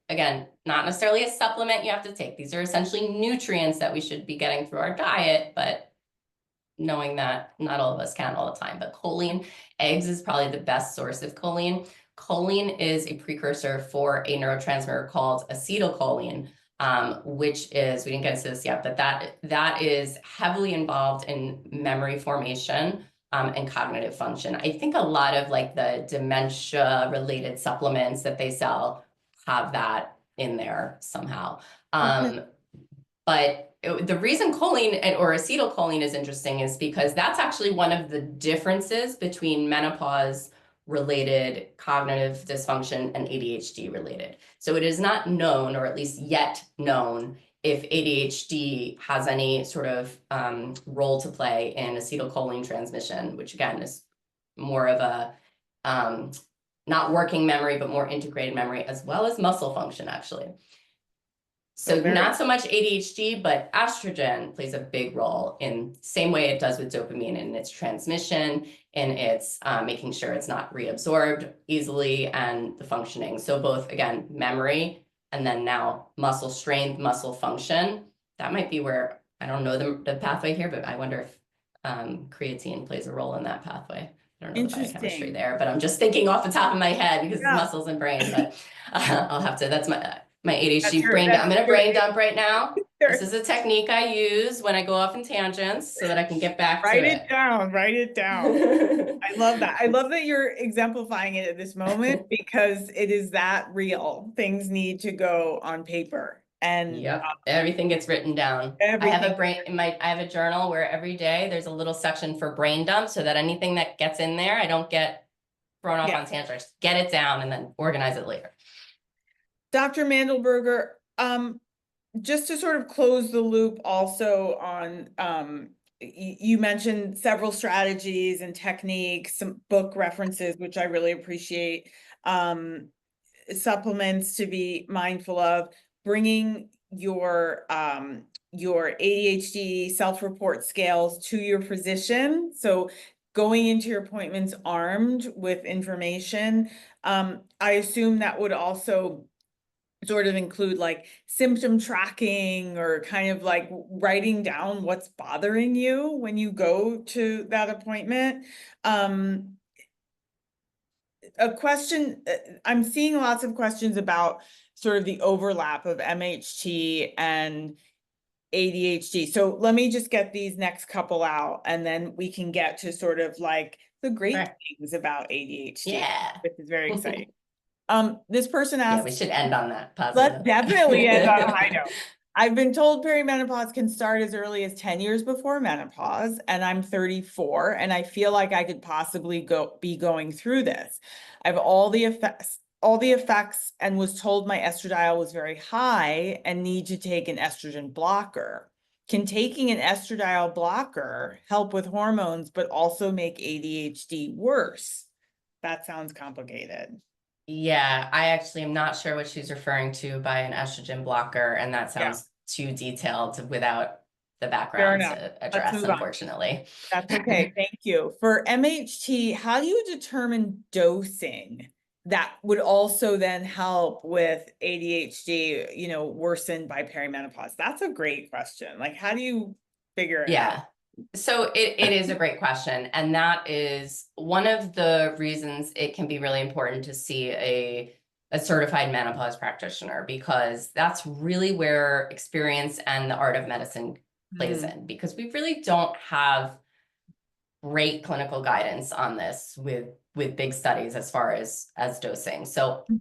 again, not necessarily a supplement you have to take. These are essentially nutrients that we should be getting through our diet, but knowing that not all of us can all the time. But choline, eggs is probably the best source of choline. Choline is a precursor for a neurotransmitter called acetylcholine, which is, we didn't get into this yet, but that is heavily involved in memory formation and cognitive function. I think a lot of like the dementia related supplements that they sell have that in there somehow. But the reason choline or acetylcholine is interesting is because that's actually one of the differences between menopause related cognitive dysfunction and ADHD related. So it is not known, or at least yet known, if ADHD has any sort of role to play in acetylcholine transmission, which again is more of a not working memory, but more integrated memory, as well as muscle function, actually. So not so much ADHD, but estrogen plays a big role in same way it does with dopamine in its transmission, in its making sure it's not reabsorbed easily, and the functioning. So both, again, memory, and then now muscle strength, muscle function. That might be where, I don't know the pathway here, but I wonder if creatine plays a role in that pathway. I don't know the biochemistry there, but I'm just thinking off the top of my head because it's muscles and brain, but I'll have to, that's my ADHD brain dump. I'm gonna brain dump right now. This is a technique I use when I go off in tangents so that I can get back to it.
Write it down. I love that. I love that you're exemplifying it at this moment because it is that real. Things need to go on paper. And
everything gets written down. I have a journal where every day there's a little section for brain dump so that anything that gets in there, I don't get thrown off on tangents. Get it down and then organize it later.
Dr. Mandelberger, just to sort of close the loop also on, you mentioned several strategies and techniques, some book references, which I really appreciate, supplements to be mindful of, bringing your ADHD self-report scales to your physician. So going into your appointments armed with information. I assume that would also sort of include like symptom tracking or kind of like writing down what's bothering you when you go to that appointment. A question, I'm seeing lots of questions about sort of the overlap of MHT and ADHD. So let me just get these next couple out and then we can get to sort of like the great
Sure.
things about ADHD,
Yeah.
which is very exciting. This person
Yeah, we
asks,
should end on that positive
let's
note.
definitely end on a high note. I've been told perimenopause can start as early as 10 years before menopause, and I'm 34, and I feel like I could possibly be going through this. I have all the effects, and was told my estradiol was very high and need to take an estrogen blocker. Can taking an estradiol blocker help with hormones, but also make ADHD worse? That sounds complicated.
Yeah, I actually am not sure what she's referring to by an estrogen blocker, and that
Yeah,
sounds too detailed without the
fair
background
enough.
to
Let's
address,
move on.
unfortunately.
That's okay. Thank you. For MHT, how do you determine dosing that would also then help with ADHD, worsened by perimenopause? That's a great question. Like, how do you figure it out?
Yeah. So it is a great question. And that is one of the reasons it can be really important to see a certified menopause practitioner, because that's really where experience and the art of medicine plays
Mm,
in, because we really don't have great clinical guidance on this with big studies as far as dosing. So
mhm.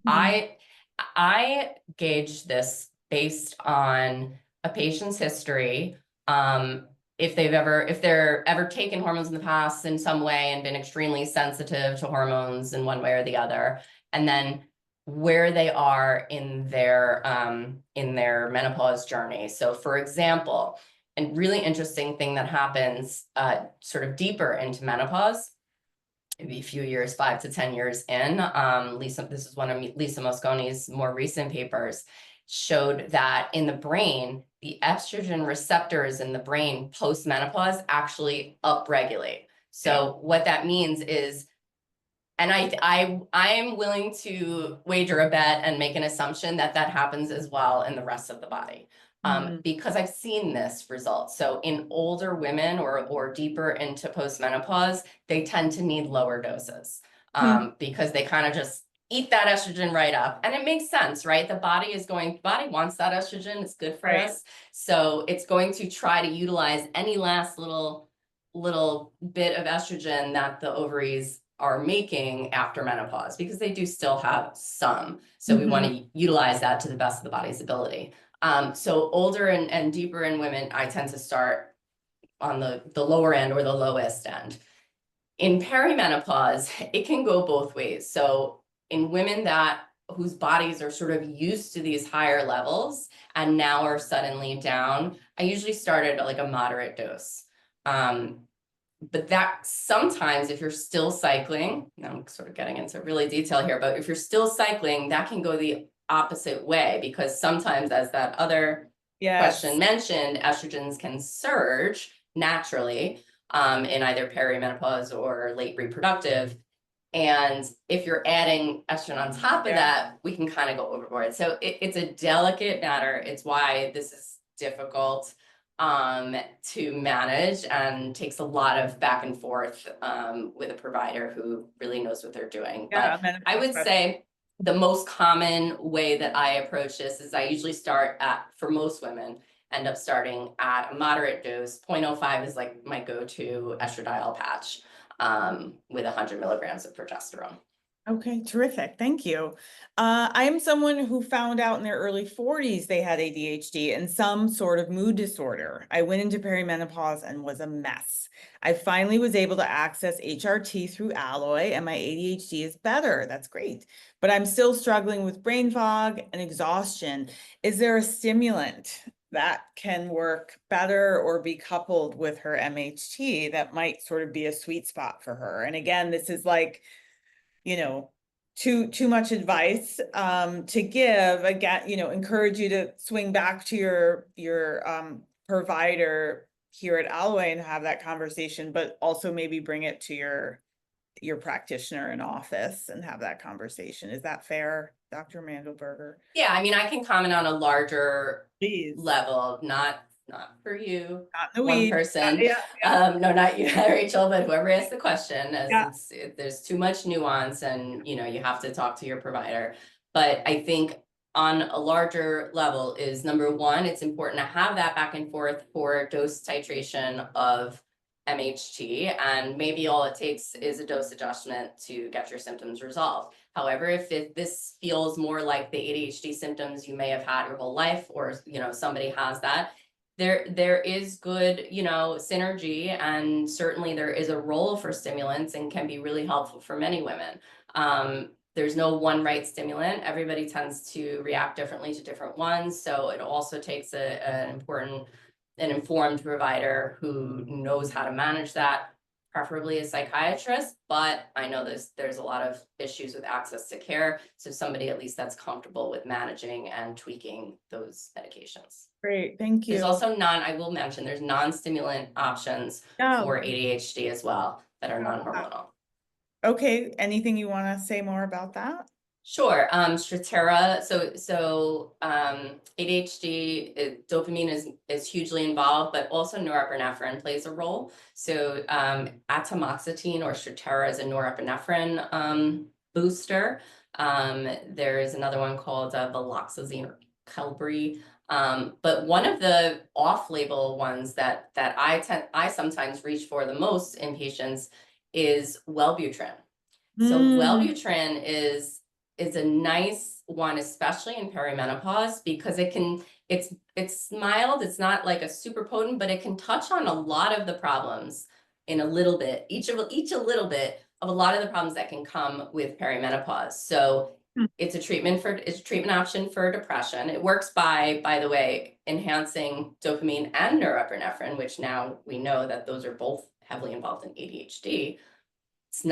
I gauge this based on a patient's history. If they're ever taken hormones in the past in some way and been extremely sensitive to hormones in one way or the other, and then where they are in their menopause journey. So for example, a really interesting thing that happens sort of deeper into menopause, maybe a few years, 5 to 10 years in. This is one of Lisa Mosconi's more recent papers, showed that in the brain, the estrogen receptors in the brain post-menopause actually upregulate.
Yeah.
So what that means is, and I'm willing to wager a bet and make an assumption that that happens as well in the rest of the body.
Mm,
Because I've seen this result. So in older women or deeper into postmenopause, they tend to need lower doses
mm,
because they kind of just eat that estrogen right up. And it makes sense, right? The body wants that estrogen. It's good for
right.
us. So it's going to try to utilize any last little bit of estrogen that the ovaries are making after menopause, because they do still have some. So we want to utilize that to the best of the body's ability. So older and deeper in women, I tend to start on the lower end or the lowest end. In perimenopause, it can go both ways. So in women whose bodies are sort of used to these higher levels and now are suddenly down, I usually start at like a moderate dose. But that sometimes, if you're still cycling, now I'm sort of getting into really detail here, but if you're still cycling, that can go the opposite way, because sometimes, as that other question
Yes.
mentioned, estrogens can surge naturally in either perimenopause or late reproductive. And if you're adding estrogen on top of
Yeah.
that, we can kind of go overboard. So it's a delicate matter. It's why this is difficult to manage and takes a lot of back and forth with a provider who really knows what they're doing.
Yeah.
But
A
I
menopause
would say the most common way that I approach this is I usually start for most women, end up starting at a moderate dose. 0.05 is like my go-to estradiol patch with 100 milligrams of progesterone.
Okay, terrific. Thank you. I am someone who found out in their early 40s they had ADHD and some sort of mood disorder. I went into perimenopause and was a mess. I finally was able to access HRT through Alloy and my ADHD is better. That's great. But I'm still struggling with brain fog and exhaustion. Is there a stimulant that can work better or be coupled with her MHT that might sort of be a sweet spot for her? And again, this is like, too much advice to give. Again, encourage you to swing back to your provider here at Alloway and have that conversation, but also maybe bring it to your practitioner in office and have that conversation. Is that fair, Dr. Mandelberger?
Yeah, I mean, I can comment on a larger
Please.
level, not for you,
Not in the
one
weeds.
person.
Yeah, yeah,
No, not you, Rachel, but whoever asked the question, as
yeah.
there's too much nuance, and you know, you have to talk to your provider. But I think on a larger level is, number one, it's important to have that back and forth for dose titration of MHT, and maybe all it takes is a dose adjustment to get your symptoms resolved. However, if this feels more like the ADHD symptoms you may have had your whole life, or you know, somebody has that, there is good, you know, synergy, and certainly there is a role for stimulants and can be really helpful for many women. There's no one right stimulant. Everybody tends to react differently to different ones. So it also takes an informed provider who knows how to manage that, preferably a psychiatrist, but I know there's a lot of issues with access to care. So somebody at least that's comfortable with managing and tweaking those medications.
Great, thank you.
There's also I will mention, there's non-stimulant options for ADHD as well that are non-hormonal.
Okay, anything you want to say more about that?
Sure. Strattera. So ADHD, dopamine is hugely involved, but also norepinephrine plays a role. So atomoxetine or Strattera is a norepinephrine booster. There is another one called viloxazine or Qelbree. But one of the off-label ones that I sometimes reach for the most in patients is Wellbutrin. So Wellbutrin is a nice one, especially in perimenopause, because it's mild. It's not like a super potent, but it can touch on a lot of the problems in a little bit, each a little bit of a lot of the problems that can come with perimenopause. So it's a treatment option for depression. It works by the way, enhancing dopamine and norepinephrine, which now we know that those are both heavily involved in ADHD. It's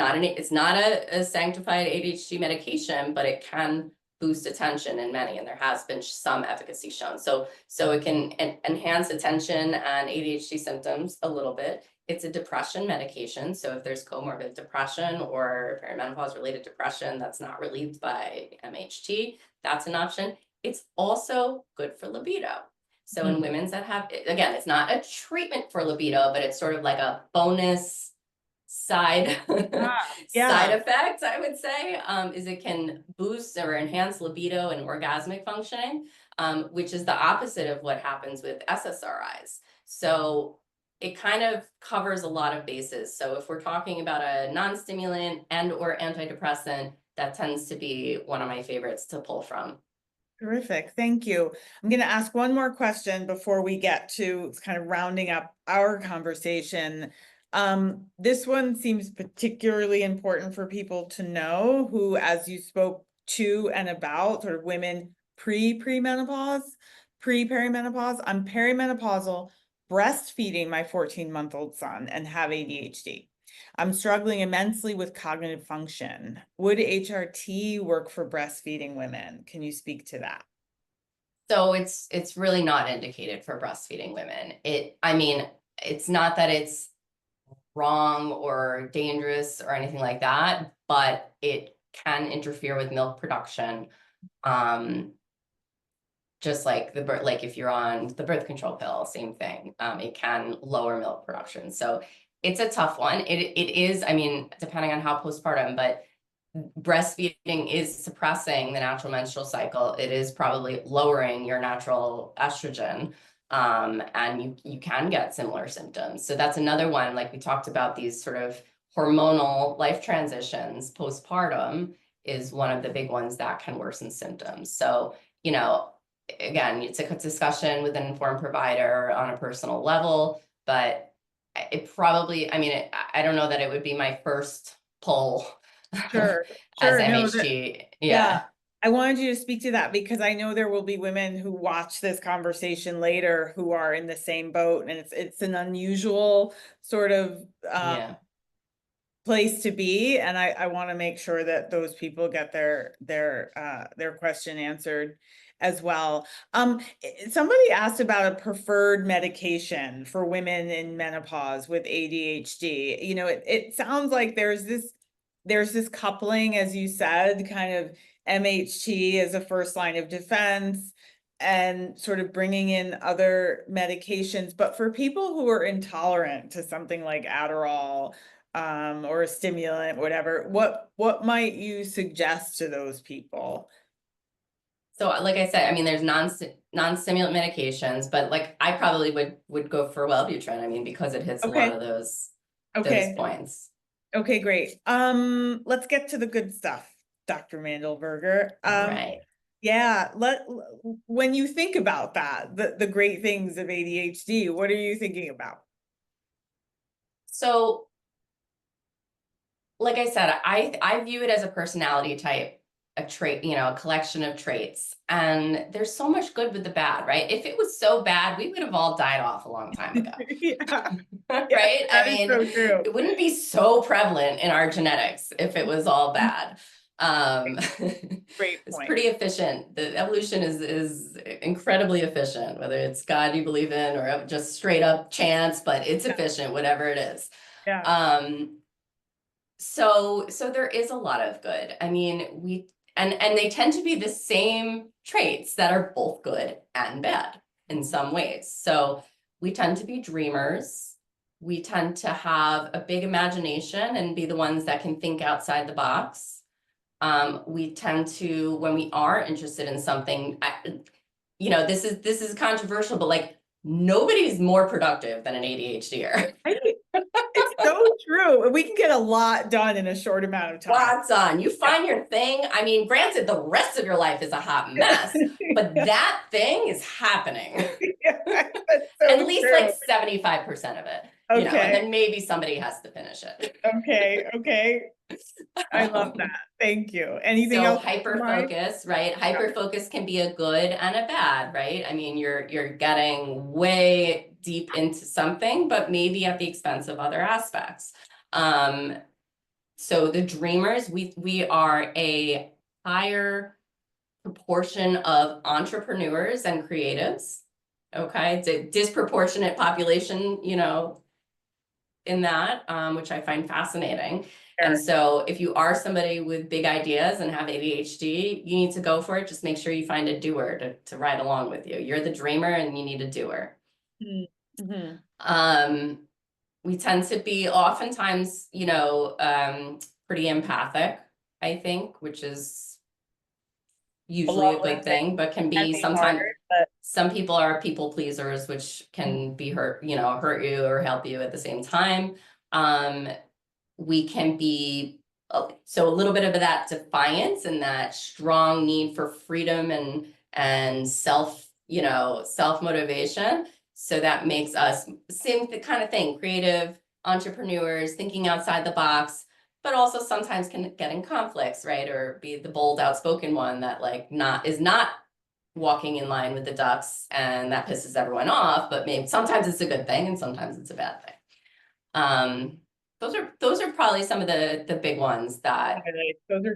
not a sanctified ADHD medication, but it can boost attention in many, and there has been some efficacy shown. So it can enhance attention and ADHD symptoms a little bit. It's a depression medication. So if there's comorbid depression or perimenopause related depression that's not relieved by MHT, that's an option. It's also good for libido. So in women that have, again, it's not a treatment for libido, but it's sort of like a bonus side effect, I would say, is it can boost or enhance libido and orgasmic functioning, which is the opposite of what happens with SSRIs. So it kind of covers a lot of bases. So if we're talking about a non-stimulant and or antidepressant, that tends to be one of my favorites to pull from.
Terrific, thank you. I'm going to ask one more question before we get to kind of rounding up our conversation. This one seems particularly important for people to know who, as you spoke to and about, sort of women pre-perimenopause. I'm perimenopausal, breastfeeding my 14-month-old son and have ADHD. I'm struggling immensely with cognitive function. Would HRT work for breastfeeding women? Can you speak to that?
So it's really not indicated for breastfeeding women. I mean, it's not that it's wrong or dangerous or anything like that, but it can interfere with milk production. Just like if you're on the birth control pill, same thing. It can lower milk production. So it's a tough one. It is, I mean, depending on how postpartum, but breastfeeding is suppressing the natural menstrual cycle. It is probably lowering your natural estrogen. And you can get similar symptoms. So that's another one, like we talked about, these sort of hormonal life transitions postpartum is one of the big ones that can worsen symptoms. So, you know, again, it's a discussion with an informed provider on a personal level, but it probably, I mean, I don't know that it would be my first pull.
Sure.
As
No,
MHT.
Yeah. I wanted you to speak to that because I know there will be women who watch this conversation later who are in the same boat, and it's an unusual sort of place to be, and I want to make sure that those people get their question answered. as well. Somebody asked about a preferred medication for women in menopause with ADHD. You know, it sounds like there's this coupling, as you said, kind of MHT as a first line of defense and sort of bringing in other medications. But for people who are intolerant to something like Adderall, or a stimulant, whatever, what might you suggest to those people?
So like I said, I mean, there's non-stimulant medications, but like I probably would go for Wellbutrin. I mean, because it hits a lot
Okay.
of those
Okay.
points.
Okay, great. Let's get to the good stuff, Dr. Mandelberger.
All right.
Yeah, when you think about that, the great things of ADHD, what are you thinking about?
So, like I said, I view it as a personality type, a trait, you know, a collection of traits. And there's so much good with the bad, right? If it was so bad, we would have all died off a long time ago.
Yeah, yeah,
Right? I
that is
mean,
so true.
it wouldn't be so prevalent in our genetics if it was all bad.
Great
It's
point.
pretty efficient. The evolution is incredibly efficient, whether it's God you believe in or just straight up chance, but it's efficient, whatever it is.
Yeah.
So there is a lot of good. I mean, and they tend to be the same traits that are both good and bad in some ways. So we tend to be dreamers. We tend to have a big imagination and be the ones that can think outside the box. We tend to, when we are interested in something, you know, this is controversial, but like nobody's more productive than an ADHDer.
It's so true. We can get a lot done in a short amount of time.
Lots on. You find your thing. I mean, granted, the rest of your life is a hot mess, but that thing is happening.
Yeah, that's so
At least
true.
like 75% of it. You know, and
Okay.
then maybe somebody has to finish it.
Okay. I love that. Thank you. Anything
So
else?
hyper focus, right? Hyper focus can be a good and a bad, right? I mean, you're getting way deep into something, but maybe at the expense of other aspects. So the dreamers, we are a higher proportion of entrepreneurs and creatives. Okay, it's a disproportionate population, you know, in that, which I find fascinating.
Sure.
And so if you are somebody with big ideas and have ADHD, you need to go for it. Just make sure you find a doer to ride along with you. You're the dreamer and you need a doer.
Mm-hmm.
We tend to be oftentimes, you know, pretty empathic, I think, which is usually a good thing, but can be sometimes some people are people pleasers, which can be hurt you or help you at the same time. We can be so a little bit of that defiance and that strong need for freedom and self motivation. So that makes us same kind of thing, creative entrepreneurs, thinking outside the box, but also sometimes can get in conflicts, right? Or be the bold, outspoken one that like is not walking in line with the ducks, and that pisses everyone off, but maybe sometimes it's a good thing and sometimes it's a bad thing. Those are probably some of the big ones that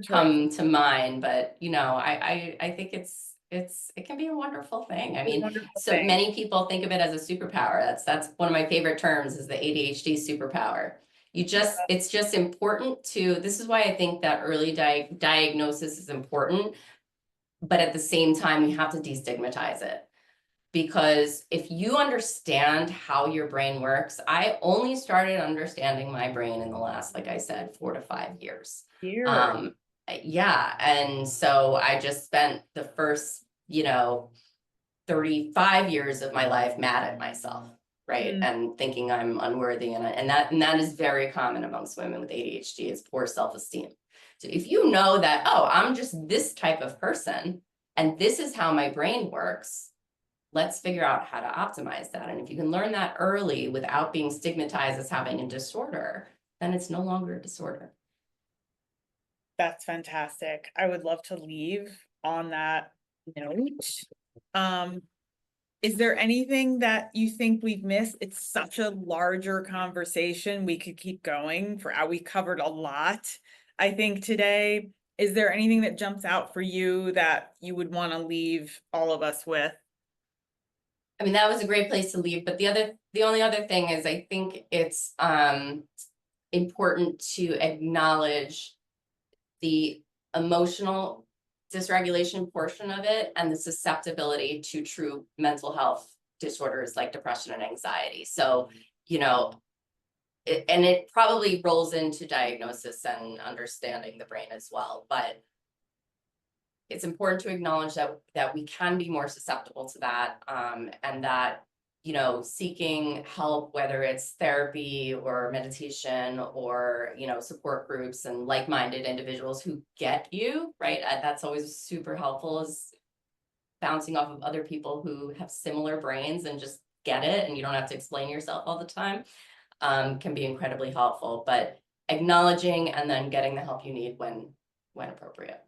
come to mind, but you know, I think it can be a wonderful thing. I mean, so many people think of it as a superpower. That's one of my favorite terms is the ADHD superpower. It's just important this is why I think that early diagnosis is important, but at the same time, you have to destigmatize it. Because if you understand how your brain works, I only started understanding my brain in the last, like I said, 4 to 5 years. Yeah, and so I just spent the first, 35 years of my life mad at myself, right? And thinking I'm unworthy, and that is very common amongst women with ADHD is poor self-esteem. So if you know that, oh, I'm just this type of person, and this is how my brain works, let's figure out how to optimize that. And if you can learn that early without being stigmatized as having a disorder, then it's no longer a disorder.
That's fantastic. I would love to leave on that note. Is there anything that you think we've missed? It's such a larger conversation. We could keep going we covered a lot, I think, today. Is there anything that jumps out for you that you would want to leave all of us with?
I mean, that was a great place to leave, but the only other thing is I think it's important to acknowledge the emotional dysregulation portion of it and the susceptibility to true mental health disorders like depression and anxiety. So, you know, and it probably rolls into diagnosis and understanding the brain as well, but it's important to acknowledge that we can be more susceptible to that, and that, you know, seeking help, whether it's therapy or meditation or, you know, support groups and like-minded individuals who get you, right? That's always super helpful, is bouncing off of other people who have similar brains and just get it, and you don't have to explain yourself all the time, can be incredibly helpful. But acknowledging and then getting the help you need when appropriate.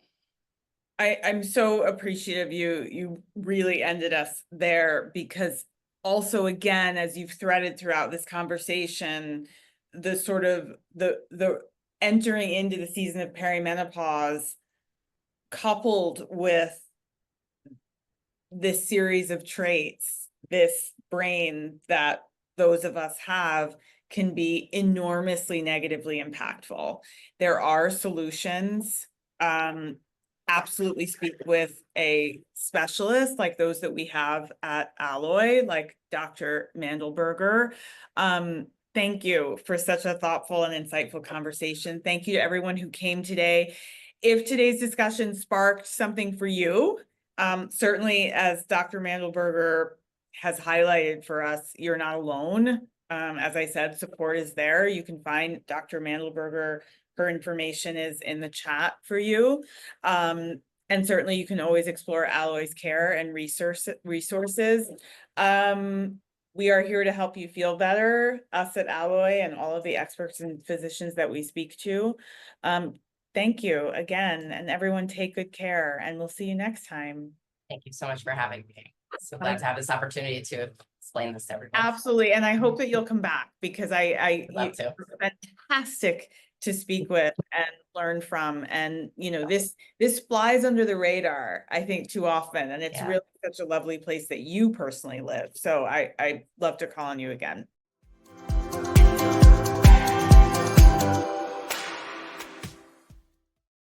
I'm so appreciative you really ended us there, because also, again, as you've threaded throughout this conversation, the sort of the entering into the season of perimenopause coupled with this series of traits, this brain that those of us have, can be enormously negatively impactful. There are solutions. Absolutely speak with a specialist like those that we have at Alloy, like Dr. Mandelberger. Thank you for such a thoughtful and insightful conversation. Thank you to everyone who came today. If today's discussion sparked something for you, certainly, as Dr. Mandelberger has highlighted for us, you're not alone. As I said, support is there. You can find Dr. Mandelberger. Her information is in the chat for you. And certainly you can always explore Alloy's care and resources. We are here to help you feel better, us at Alloy and all of the experts and physicians that we speak to. Thank you again, and everyone take good care, and we'll see you next time.
Thank you so much for having me. So glad to have this opportunity to explain this to everyone.
Absolutely, and I hope that you'll come back, because
Love to.
you're fantastic to speak with and learn from, and you know, this flies under the radar, I think, too often, and it's really such a lovely place that you personally live. So I love to call on you again.